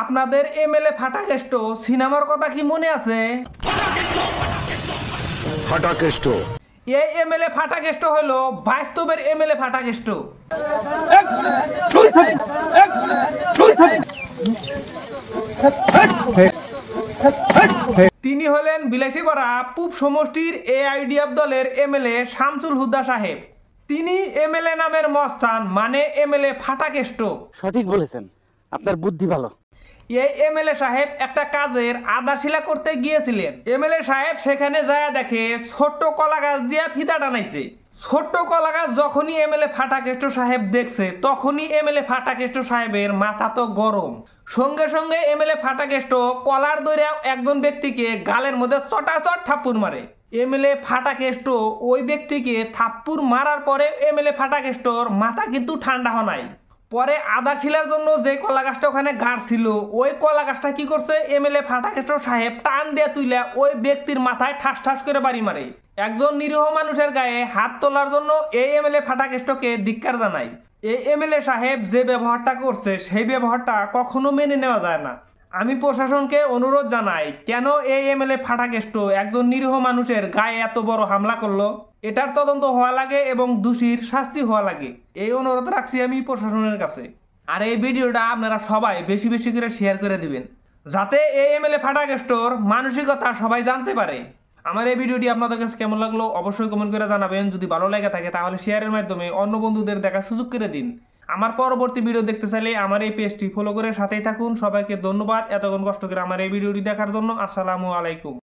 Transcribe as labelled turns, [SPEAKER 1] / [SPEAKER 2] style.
[SPEAKER 1] আপনাদের এমএলএ ফাটাকেষ্ট সিনেমার কথা কি মনে আছে?
[SPEAKER 2] ফাটাকেষ্ট
[SPEAKER 1] এই এমএলএ ফাটাকেষ্ট হলো বাস্তবের এমএলএ ফাটাকেষ্ট। তিনি হলেন বিলাসীপাড়া পূব সমষ্টির এআইডিএফ দলের এমএলএ শামসুল হুদা সাহেব। তিনি এমএলএ নামের মস্তান, মানে এমএলএ ফাটাকেষ্ট।
[SPEAKER 3] সঠিক বলেছেন, আপনার বুদ্ধি ভালো।
[SPEAKER 1] এই এমএলএ সাহেব একটা কাজের আধাশিলা করতে গিয়েছিলেন। এমএলএ সাহেব সেখানে যায় দেখে ছোট্ট কলা গাছ দিয়ে ফিতা টানাইছে। ছোট্ট কলা গাছ যখনই এমএলএ ফাটাকেষ্ট সাহেব দেখছে, তখনই এমএলএ ফাটাকেষ্ট সাহেবের মাথা তো গরম। সঙ্গে সঙ্গে এমএলএ ফাটাকেষ্ট কলার ধরে একজন ব্যক্তিকে গালের মধ্যে চটাচট থাপ্পড় মারে। এমএলএ ফাটাকেষ্ট ওই ব্যক্তিকে থাপ্পড় মারার পরে এমএলএ ফাটাকেষ্টর মাথা কিন্তু ঠান্ডা হয় নাই। পরে আদা শিলার জন্য যে কলা গাছটা ওখানে গাড় ছিল, ওই কলা গাছটা কি করছে, এমএলএ ফাটাকেষ্ট সাহেব টান দিয়ে তুইলা ওই ব্যক্তির মাথায় ঠাস ঠাস করে বাড়ি মারে। একজন নিরীহ মানুষের গায়ে হাত তোলার জন্য এই এমএলএ ফাটাকেষ্টকে ধিক্কার জানাই। এই এমএলএ সাহেব যে ব্যবহারটা করছে, সেই ব্যবহারটা কখনো মেনে নেওয়া যায় না। আমি প্রশাসনকে অনুরোধ জানাই, কেন এই এমএলএ ফাটাকেষ্ট একজন নিরীহ মানুষের গায়ে এত বড় হামলা করলো, এটার তদন্ত হওয়া লাগে এবং দোষীর শাস্তি হওয়া লাগে। এই অনুরোধ রাখছি আমি প্রশাসনের কাছে। আর এই ভিডিওটা আপনারা সবাই বেশি বেশি করে শেয়ার করে দিবেন, যাতে এই এমএলএ ফাটাকেষ্টর মানসিকতা সবাই জানতে পারে। আমার এই ভিডিওটি আপনাদের কাছে কেমন লাগলো অবশ্যই কমেন্ট করে জানাবেন। যদি ভালো লাগে থাকে তাহলে শেয়ারের মাধ্যমে অন্য বন্ধুদের দেখার সুযোগ করে দিন। আমার পরবর্তী ভিডিও দেখতে চাইলে আমার এই পেজটি ফলো করে সাথেই থাকুন। সবাইকে ধন্যবাদ এতক্ষণ কষ্ট করে আমার এই ভিডিওটি দেখার জন্য। আসসালামু আলাইকুম।